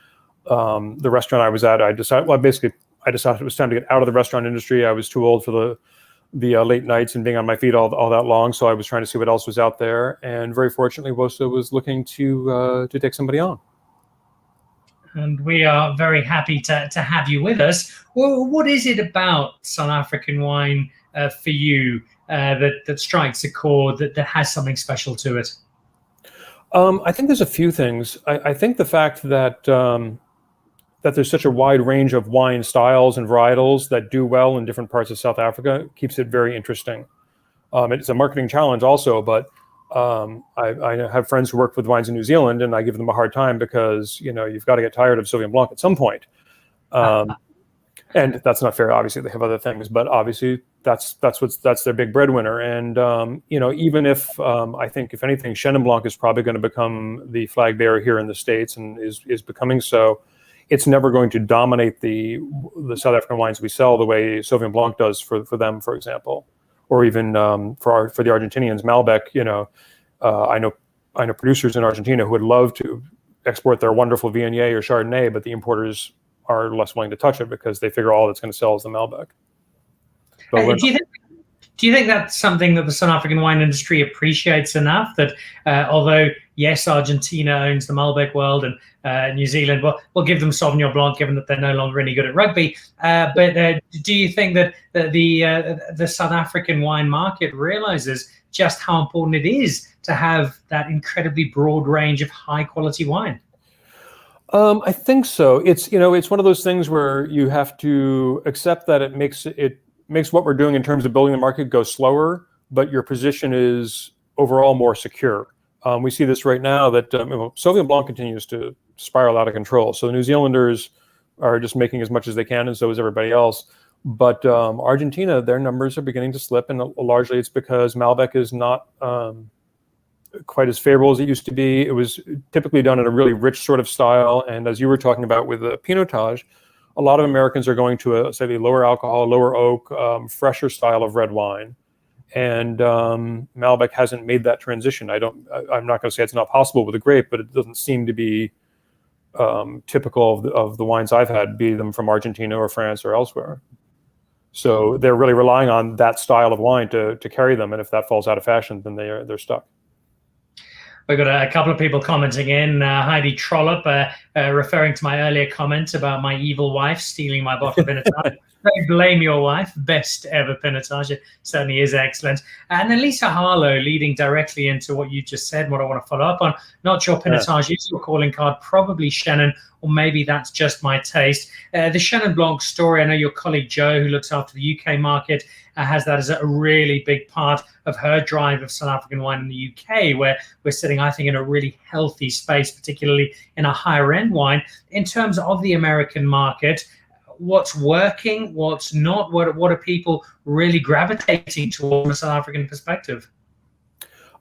the restaurant I was at, I decided it was time to get out of the restaurant industry. I was too old for the late nights and being on my feet all that long. So I was trying to see what else was out there. And very fortunately, WOSA was looking to take somebody on. And we are very happy to have you with us. Well, what is it about South African wine for you that strikes a chord, that has something special to it? I think there's a few things. I think the fact that that there's such a wide range of wine styles and varietals that do well in different parts of South Africa keeps it very interesting. It's a marketing challenge also, but I have friends who work with wines in New Zealand, and I give them a hard time because, you've got to get tired of Sauvignon Blanc at some point. And that's not fair. Obviously, they have other things, but obviously that's their big breadwinner. And even if I think, if anything, Chenin Blanc is probably going to become the flag bearer here in the States, and is becoming so. It's never going to dominate the South African wines we sell the way Sauvignon Blanc does for them, for example, or even for the Argentinians, Malbec. I know producers in Argentina who would love to export their wonderful Viognier or Chardonnay, but the importers are less willing to touch it because they figure all that's going to sell is the Malbec. Do you think that's something that the South African wine industry appreciates enough? That although, yes, Argentina owns the Malbec world, and New Zealand, we'll give them Sauvignon Blanc, given that they're no longer any good at rugby. But do you think that the South African wine market realizes just how important it is to have that incredibly broad range of high quality wine? I think so. It's one of those things where you have to accept that it makes what we're doing in terms of building the market go slower, but your position is overall more secure. We see this right now that Sauvignon Blanc continues to spiral out of control. So the New Zealanders are just making as much as they can, and so is everybody else. But Argentina, their numbers are beginning to slip, and largely it's because Malbec is not quite as favorable as it used to be. It was typically done in a really rich sort of style, and as you were talking about with the pinotage, a lot of Americans are going to say the lower alcohol, lower oak, fresher style of red wine. And Malbec hasn't made that transition. I'm not going to say it's not possible with a grape, but it doesn't seem to be typical of the wines I've had, be them from Argentina or France or elsewhere. So they're really relying on that style of wine to carry them. And if that falls out of fashion, then they're stuck. We've got a couple of people commenting in. Heidi Trollope, referring to my earlier comment about my evil wife stealing my bottle of pinotage. Don't blame your wife. Best ever pinotage. It certainly is excellent. And then Lisa Harlow, leading directly into what you just said, what I want to follow up on. Not your pinotage is your calling card, probably Chenin, or maybe that's just my taste. The Chenin Blanc story, I know your colleague Joe, who looks after the UK market, has that as a really big part of her drive of South African wine in the UK, where we're sitting, I think, in a really healthy space, particularly in a higher end wine. In terms of the American market, what's working, what's not, what are people really gravitating towards from a South African perspective?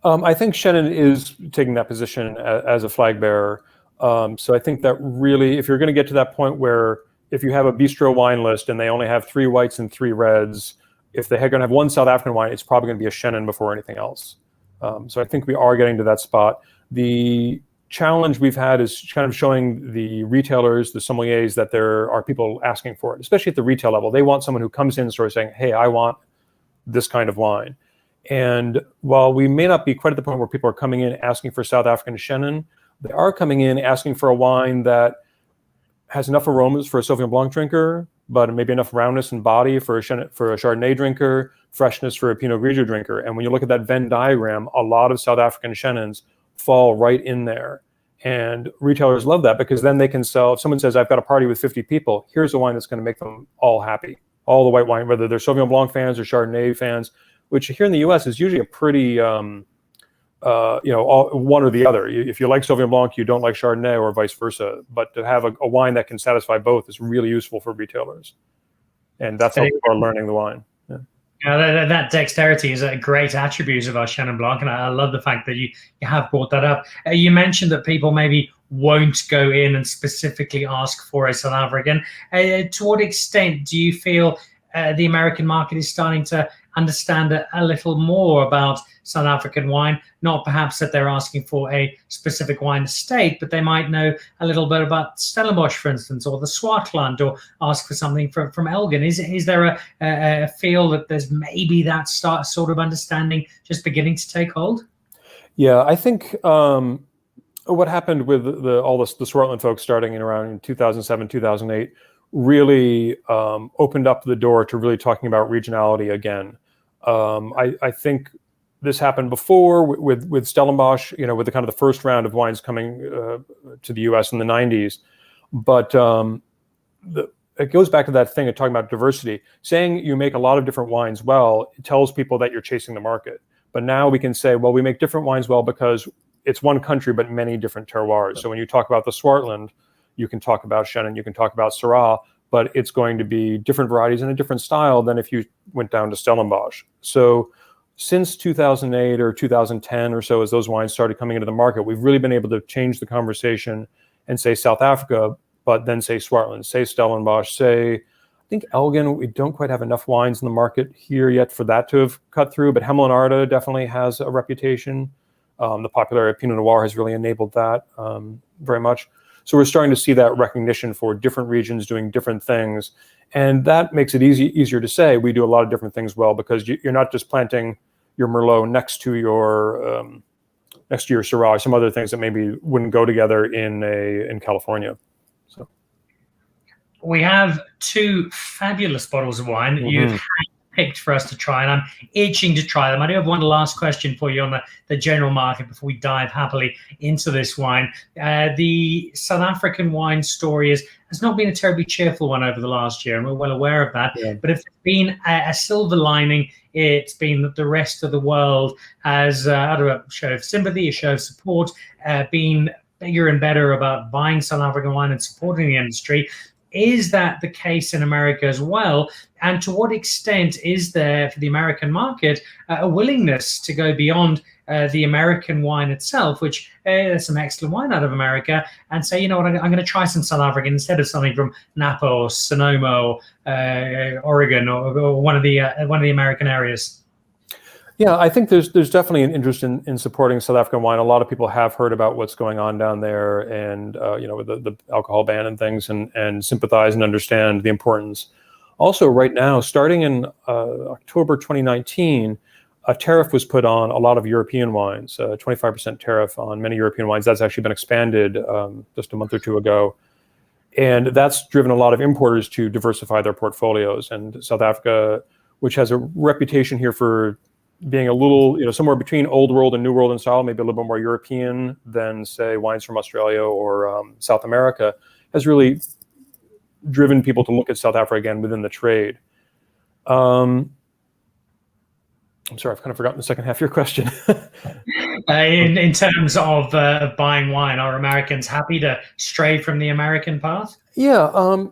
I think Chenin is taking that position as a flag bearer. So I think that really, if you're going to get to that point where if you have a bistro wine list and they only have 3 whites and 3 reds, if they're going to have one South African wine, it's probably going to be a Chenin before anything else. So I think we are getting to that spot. The challenge we've had is kind of showing the retailers, the sommeliers, that there are people asking for it, especially at the retail level. They want someone who comes in and sort of saying, hey, I want this kind of wine. And while we may not be quite at the point where people are coming in asking for South African Chenin, they are coming in asking for a wine that has enough aromas for a Sauvignon Blanc drinker, but maybe enough roundness and body for a Chardonnay drinker, freshness for a Pinot Grigio drinker. And when you look at that Venn diagram, a lot of South African Chenins fall right in there. And retailers love that because then they can sell, if someone says, I've got a party with 50 people, here's a wine that's going to make them all happy. All the white wine, whether they're Sauvignon Blanc fans or Chardonnay fans, which here in the US is usually a pretty, one or the other. If you like Sauvignon Blanc, you don't like Chardonnay, or vice versa. But to have a wine that can satisfy both is really useful for retailers. And that's how people are learning the wine. Yeah. That dexterity is a great attribute of our Chenin Blanc, and I love the fact that you have brought that up. You mentioned that people maybe won't go in and specifically ask for a South African. To what extent do you feel the American market is starting to understand a little more about South African wine? Not perhaps that they're asking for a specific wine estate, but they might know a little bit about Stellenbosch, for instance, or the Swartland, or ask for something from Elgin. Is there a feel that there's maybe that sort of understanding just beginning to take hold? Yeah, I think what happened with the Swartland folks starting in around 2007, 2008 really opened up the door to really talking about regionality again. I think this happened before with Stellenbosch, with the kind of the first round of wines coming to the U.S. in the 90s. But it goes back to that thing of talking about diversity. Saying you make a lot of different wines well, it tells people that you're chasing the market. But now we can say, well, we make different wines well because it's one country, but many different terroirs. So when you talk about the Swartland, you can talk about Chenin, you can talk about Syrah, but it's going to be different varieties in a different style than if you went down to Stellenbosch. So since 2008 or 2010 or so, as those wines started coming into the market, we've really been able to change the conversation and say South Africa, but then say Swartland, say Stellenbosch, say, I think Elgin. We don't quite have enough wines in the market here yet for that to have cut through, but Hemel and Arda definitely has a reputation. The popularity of Pinot Noir has really enabled that very much. So we're starting to see that recognition for different regions doing different things. And that makes it easier to say we do a lot of different things well, because you're not just planting your Merlot next to your Syrah, some other things that maybe wouldn't go together in California. So we have two fabulous bottles of wine that you've picked for us to try, and I'm itching to try them. I do have one last question for you on the general market before we dive happily into this wine. The South African wine story has not been a terribly cheerful one over the last year, and we're well aware of that. Yeah. But if there's been a silver lining, it's been that the rest of the world has, out of a show of sympathy, a show of support, been bigger and better about buying South African wine and supporting the industry. Is that the case in America as well? And to what extent is there for the American market a willingness to go beyond the American wine itself, which there's some excellent wine out of America, and say, you know what, I'm going to try some South African instead of something from Napa or Sonoma or Oregon or one of the American areas? Yeah, I think there's definitely an interest in supporting South African wine. A lot of people have heard about what's going on down there, and with the alcohol ban and things, and sympathize and understand the importance. Also, right now, starting in October 2019, a tariff was put on a lot of European wines, 25% tariff on many European wines. That's actually been expanded just a month or two ago. And that's driven a lot of importers to diversify their portfolios. And South Africa, which has a reputation here for being a little, somewhere between old world and new world in style, maybe a little bit more European than, say, wines from Australia or South America, has really driven people to look at South Africa again within the trade. I'm sorry, I've kind of forgotten the second half of your question. In terms of buying wine, are Americans happy to stray from the American path? Yeah,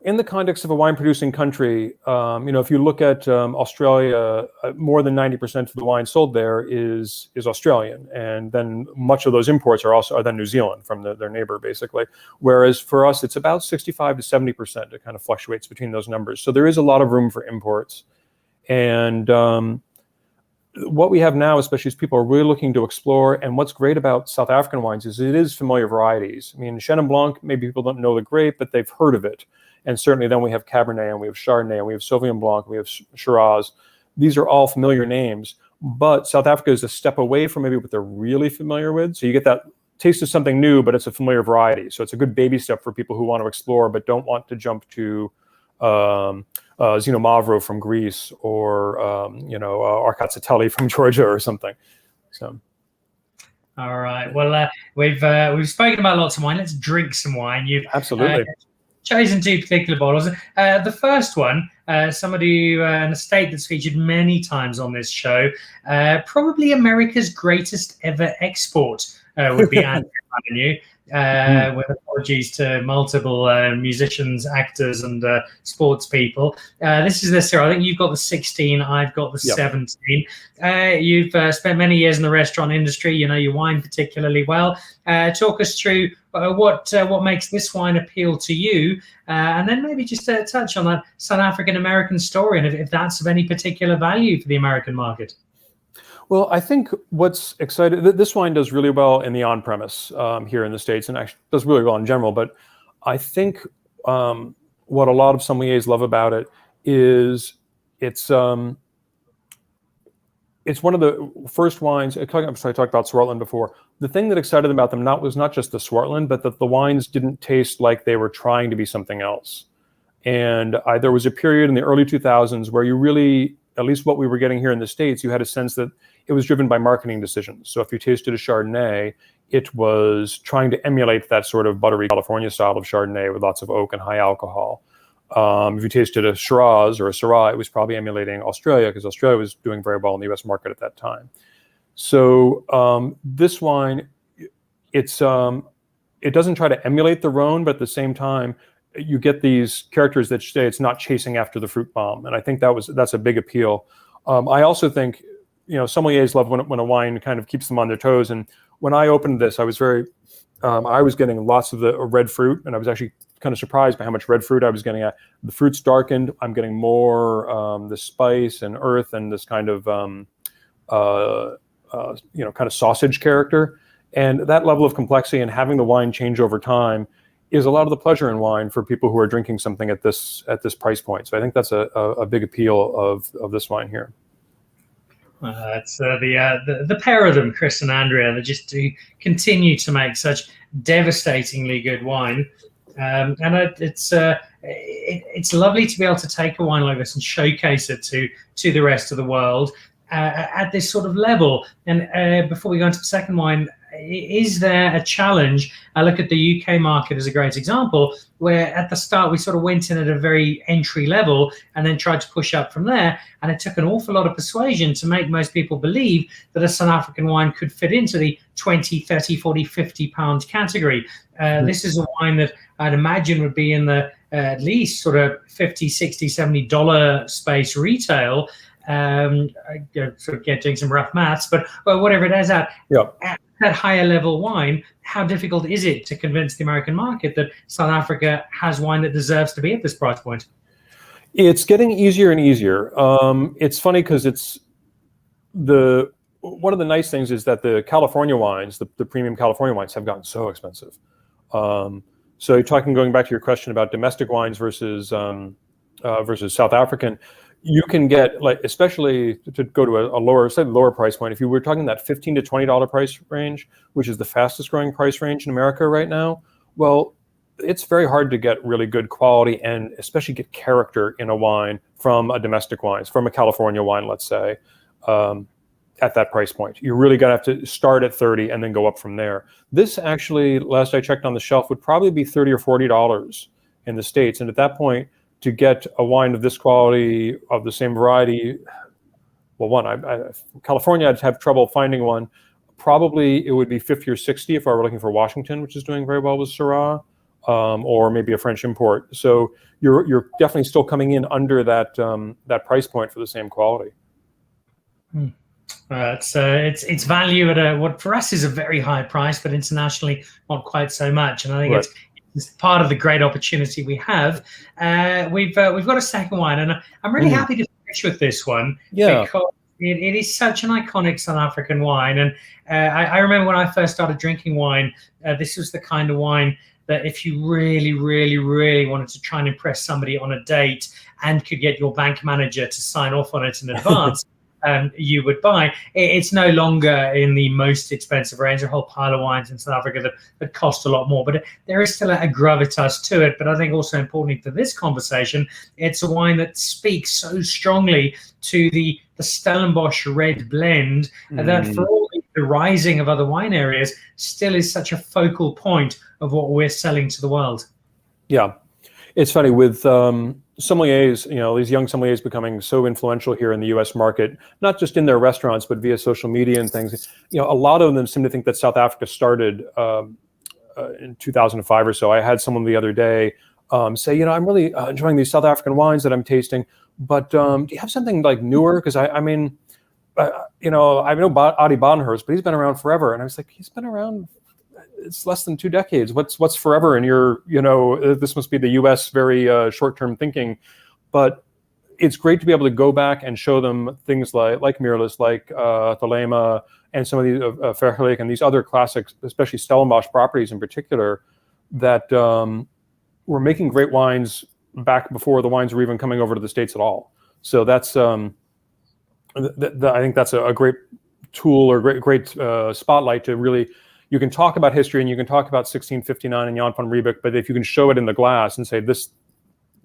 in the context of a wine producing country, if you look at Australia, more than 90% of the wine sold there is Australian, and then much of those imports are then New Zealand from their neighbor, basically. Whereas for us, it's about 65 to 70%. It kind of fluctuates between those numbers. So there is a lot of room for imports, and what we have now, especially as people are really looking to explore, and what's great about South African wines is it is familiar varieties. I mean, Chenin Blanc, maybe people don't know the grape, but they've heard of it. And certainly then we have Cabernet, and we have Chardonnay, and we have Sauvignon Blanc, and we have Shiraz. these are all familiar names. But South Africa is a step away from maybe what they're really familiar with. So you get that taste of something new, but it's a familiar variety. So it's a good baby step for people who want to explore but don't want to jump to Zinomavro from Greece or Arcazzatelli from Georgia or something. So. All right. Well, we've spoken about lots of wine. Let's drink some wine. You've absolutely chosen two particular bottles. The first one, somebody an estate that's featured many times on this show, probably America's greatest ever export would be Andrew Avenue. With apologies to multiple musicians, actors, and sports people. This is this here. I think you've got the 16. I've got the 17. You've spent many years in the restaurant industry. You know your wine particularly well. Talk us through what makes this wine appeal to you, and then maybe just touch on that South African American story, and if that's of any particular value for the American market. Well, I think what's exciting, this wine does really well in the on-premise here in the States, and actually does really well in general. But I think what a lot of sommeliers love about it is it's one of the first wines. I talked about Swartland before. The thing that excited them about them was not just the Swartland, but that the wines didn't taste like they were trying to be something else. And there was a period in the early 2000s where you really, at least what we were getting here in the States, you had a sense that it was driven by marketing decisions. So if you tasted a Chardonnay, it was trying to emulate that sort of buttery California style of Chardonnay with lots of oak and high alcohol. If you tasted a Shiraz or a Syrah, it was probably emulating Australia, because Australia was doing very well in the US market at that time. So this wine, it doesn't try to emulate the Rhone, but at the same time, you get these characters that say it's not chasing after the fruit bomb. And I think that's a big appeal. I also think, sommeliers love when a wine kind of keeps them on their toes. And when I opened this, I was getting lots of the red fruit, and I was actually kind of surprised by how much red fruit I was getting at. The fruit's darkened. I'm getting more the spice and earth and this kind of kind of sausage character. And that level of complexity and having the wine change over time is a lot of the pleasure in wine for people who are drinking something at this price point. So I think that's a big appeal of this wine here. It's the pair of them, Chris and Andrea, that just do continue to make such devastatingly good wine. And it's lovely to be able to take a wine like this and showcase it to the rest of the world at this sort of level. And before we go into the second wine, is there a challenge? I look at the UK market as a great example, where at the start we sort of went in at a very entry level and then tried to push up from there. And it took an awful lot of persuasion to make most people believe that a South African wine could fit into the 20, 30, 40, 50 pound category. This is a wine that I'd imagine would be in the at least sort of $50, $60, $70 space retail. Sort of doing some rough maths, but whatever it is at that higher level wine, how difficult is it to convince the American market that South Africa has wine that deserves to be at this price point? It's getting easier and easier. It's funny because one of the nice things is that the California wines, the premium California wines, have gotten so expensive. So you're talking, going back to your question about domestic wines versus South African. You can get, like, especially to go to a lower price point, if you were talking that $15 to $20 price range, which is the fastest growing price range in America right now, well, it's very hard to get really good quality and especially get character in a wine from a domestic wine, from a California wine, let's say, at that price point. You're really gonna have to start at 30 and then go up from there. This actually, last I checked on the shelf, would probably be $30 or $40 in the States. And at that point, to get a wine of this quality, of the same variety, well, California, I'd have trouble finding one. Probably it would be 50 or 60 if I were looking for Washington, which is doing very well with Syrah, or maybe a French import. So you're definitely still coming in under that price point for the same quality. It's value at what for us is a very high price, but internationally not quite so much. And I think it's part of the great opportunity we have. We've got a second wine, and I'm really happy to finish with this one because it is such an iconic South African wine. And I remember when I first started drinking wine, this was the kind of wine that if you really, really, really wanted to try and impress somebody on a date and could get your bank manager to sign off on it in advance, you would buy. It's no longer in the most expensive range. A whole pile of wines in South Africa that cost a lot more, but there is still a gravitas to it. But I think also importantly for this conversation, it's a wine that speaks so strongly to the Stellenbosch red blend that for all the rising of other wine areas still is such a focal point of what we're selling to the world. Yeah, it's funny with sommeliers, these young sommeliers becoming so influential here in the U.S. market, not just in their restaurants, but via social media and things. A lot of them seem to think that South Africa started in 2005 or so. I had someone the other day say, I'm really enjoying these South African wines that I'm tasting, but do you have something like newer? Because I know Adi Badenhurst, but he's been around forever. And I was like, he's been around, it's less than 2 decades. What's forever? And this must be the U.S. very short-term thinking. But it's great to be able to go back and show them things like Meerlust, like Thelema, and some of these Vergeleken and these other classics, especially Stellenbosch properties in particular, that were making great wines back before the wines were even coming over to the States at all. So that's I think that's a great tool or great spotlight to really. You can talk about history and you can talk about 1659 and Jan van Riebeeck, but if you can show it in the glass and say this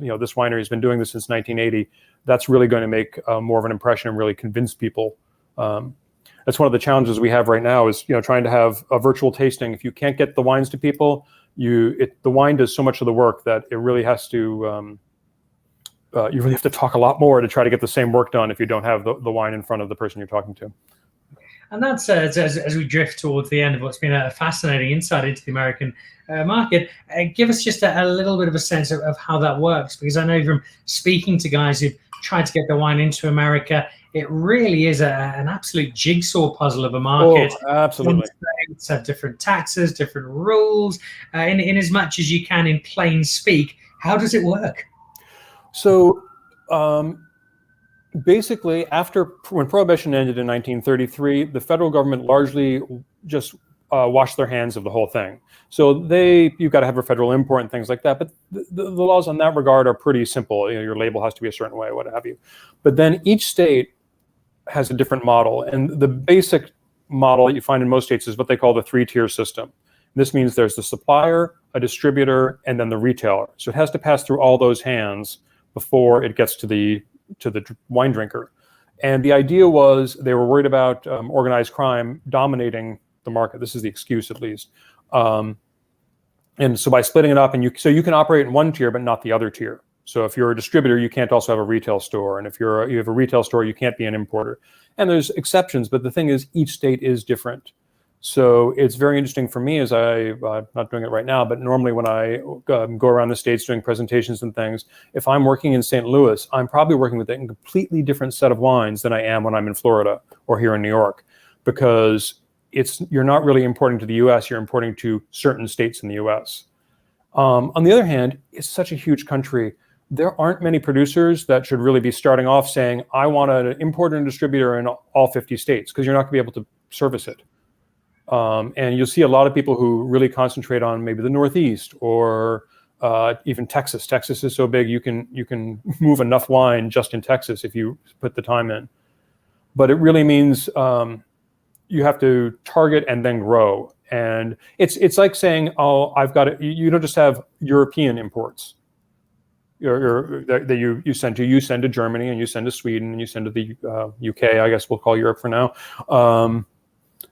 winery has been doing this since 1980, that's really going to make more of an impression and really convince people. That's one of the challenges we have right now is trying to have a virtual tasting. If you can't get the wines to people, the wine does so much of the work that it really has to. You really have to talk a lot more to try to get the same work done if you don't have the wine in front of the person you're talking to. And that's as we drift towards the end of what's been a fascinating insight into the American market. Give us just a little bit of a sense of how that works, because I know from speaking to guys who've tried to get their wine into America, it really is an absolute jigsaw puzzle of a market. Oh, absolutely. States have different taxes, different rules. In as much as you can in plain speak, how does it work? So basically, when Prohibition ended in 1933, the federal government largely just washed their hands of the whole thing. So you've got to have a federal import and things like that. But the laws on that regard are pretty simple. Your label has to be a certain way, what have you. But then each state has a different model. And the basic model that you find in most states is what they call the 3-tier system. This means there's the supplier, a distributor, and then the retailer. So it has to pass through all those hands before it gets to the wine drinker. And the idea was they were worried about organized crime dominating the market. This is the excuse, at least. And so by splitting it up, so you can operate in one tier, but not the other tier. So if you're a distributor, you can't also have a retail store. And if you have a retail store, you can't be an importer. And there's exceptions, but the thing is, each state is different. So it's very interesting for me as I'm not doing it right now, but normally when I go around the States doing presentations and things, if I'm working in St. Louis, I'm probably working with a completely different set of wines than I am when I'm in Florida or here in New York, because you're not really importing to the US, you're importing to certain states in the US. On the other hand, it's such a huge country. There aren't many producers that should really be starting off saying, I want an importer and distributor in all 50 states, because you're not going to be able to service it. And you'll see a lot of people who really concentrate on maybe the Northeast or even Texas. Texas is so big, you can move enough wine just in Texas if you put the time in. But it really means you have to target and then grow. And it's like saying, oh, I've got it. You don't just have European imports that you send to. You send to Germany and you send to Sweden and you send to the UK, I guess we'll call Europe for now.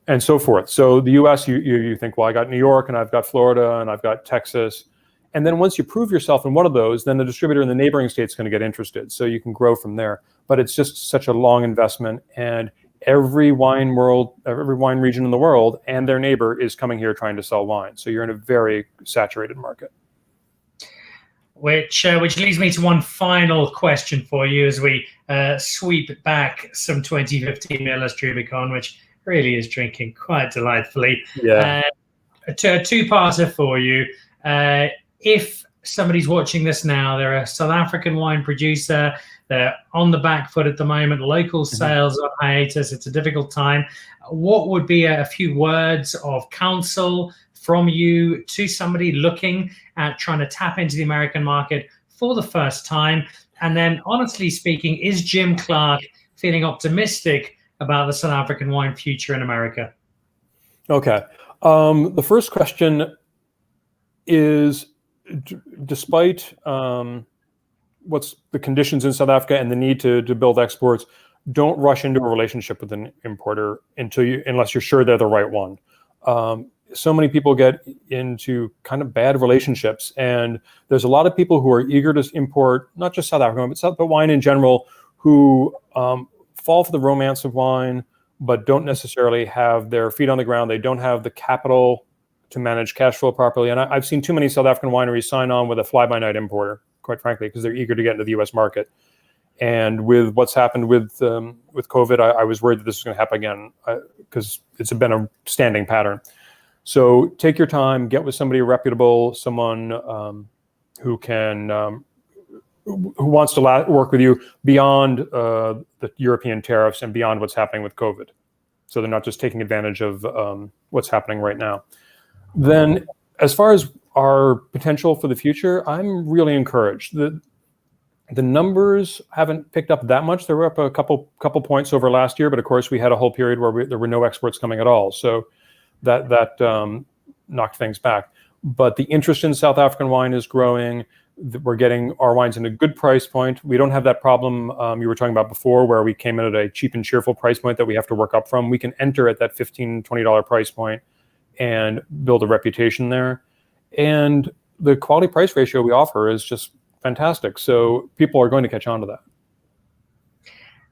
And so forth. So the US, you think, well, I got New York and I've got Florida and I've got Texas. And then once you prove yourself in one of those, then the distributor in the neighboring state's going to get interested. So you can grow from there. But it's just such a long investment. And every wine region in the world and their neighbor is coming here trying to sell wine. So you're in a very saturated market. Which leads me to one final question for you as we sweep back some 2015 Meerlust Rubicon, which really is drinking quite delightfully. Yeah. A two-parter for you. If somebody's watching this now, they're a South African wine producer, They're on the back foot at the moment. Local sales are hiatus. It's a difficult time. What would be a few words of counsel from you to somebody looking at trying to tap into the American market for the first time? And then, honestly speaking, is Jim Clarke feeling optimistic about the South African wine future in America? Okay. The first question is, despite what's the conditions in South Africa and the need to build exports, don't rush into a relationship with an importer unless you're sure they're the right one. So many people get into kind of bad relationships, and there's a lot of people who are eager to import not just South African, but wine in general, who fall for the romance of wine, but don't necessarily have their feet on the ground. They don't have the capital to manage cash flow properly. And I've seen too many South African wineries sign on with a fly-by-night importer, quite frankly, because they're eager to get into the U.S. market. And with what's happened with COVID, I was worried that this was going to happen again, because it's been a standing pattern. So take your time, get with somebody reputable, someone who wants to work with you beyond the European tariffs and beyond what's happening with COVID. So they're not just taking advantage of what's happening right now. Then, as far as our potential for the future, I'm really encouraged. The numbers haven't picked up that much. They were up a couple points over last year, but of course we had a whole period where there were no exports coming at all. So that knocked things back. But the interest in South African wine is growing. We're getting our wines in a good price point. We don't have that problem you were talking about before, where we came in at a cheap and cheerful price point that we have to work up from. We can enter at that $15, $20 price point and build a reputation there. And the quality price ratio we offer is just fantastic. So people are going to catch on to that.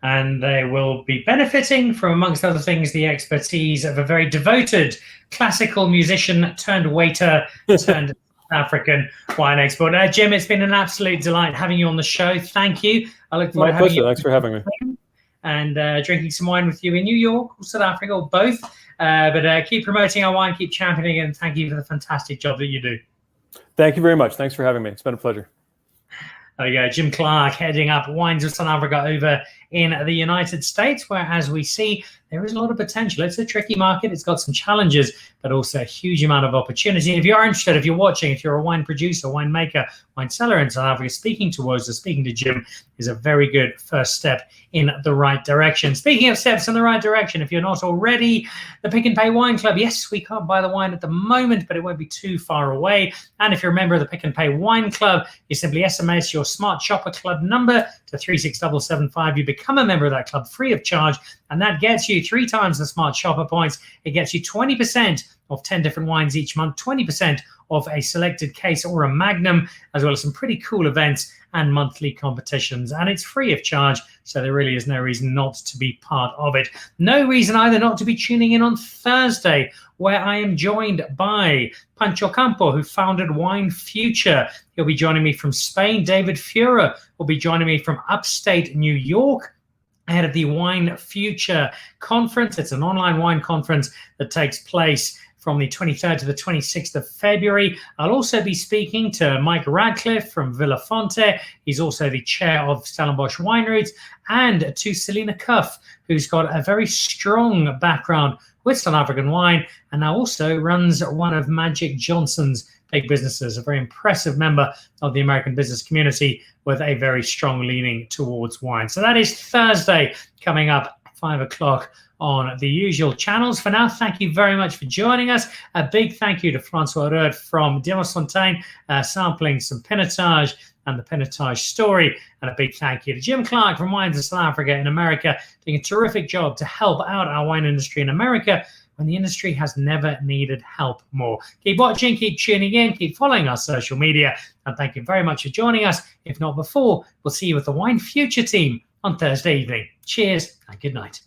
And they will be benefiting from, amongst other things, the expertise of a very devoted classical musician turned waiter turned African wine export. Jim, it's been an absolute delight having you on the show. Thank you. I look forward to having you. Thanks for having me. And drinking some wine with you in New York or South Africa or both. But keep promoting our wine, keep championing it, and thank you for the fantastic job that you do. Thank you very much. Thanks for having me. It's been a pleasure. There you go, Jim Clarke heading up Wines of South Africa over in the United States, where, as we see, there is a lot of potential. It's a tricky market. It's got some challenges, but also a huge amount of opportunity. And if you're interested, if you're watching, if you're a wine producer, winemaker, wine seller in South Africa, speaking to Woza, speaking to Jim is a very good first step in the right direction. Speaking of steps in the right direction, if you're not already, the Pick and Pay Wine Club, yes, we can't buy the wine at the moment, but it won't be too far away. And if you're a member of the Pick and Pay Wine Club, you simply SMS your Smart Shopper Club number to 36775. You become a member of that club free of charge, and that gets you 3 times the Smart Shopper points. It gets you 20% of 10 different wines each month, 20% of a selected case or a magnum, as well as some pretty cool events and monthly competitions. And it's free of charge, so there really is no reason not to be part of it. No reason either not to be tuning in on Thursday, where I am joined by Pancho Campo, who founded Wine Future. He'll be joining me from Spain. David Fuhrer will be joining me from upstate New York, ahead of the Wine Future Conference. It's an online wine conference that takes place from the 23rd to the 26th of February. I'll also be speaking to Mike Radcliffe from Villafonte. He's also the chair of Stellenbosch Wine Routes, and to Selena Cuff, who's got a very strong background with South African wine and now also runs one of Magic Johnson's big businesses, a very impressive member of the American business community with a very strong leaning towards wine. So that is Thursday coming up, 5 o'clock on the usual channels. For now, thank you very much for joining us. A big thank you to Francois Roode from Diemersfontein, sampling some pinotage and the pinotage story. And a big thank you to Jim Clarke from Wines of South Africa in America, doing a terrific job to help out our wine industry in America when the industry has never needed help more. Keep watching, keep tuning in, keep following our social media, and thank you very much for joining us. If not before, we'll see you with the Wine Future team on Thursday evening. Cheers and good night.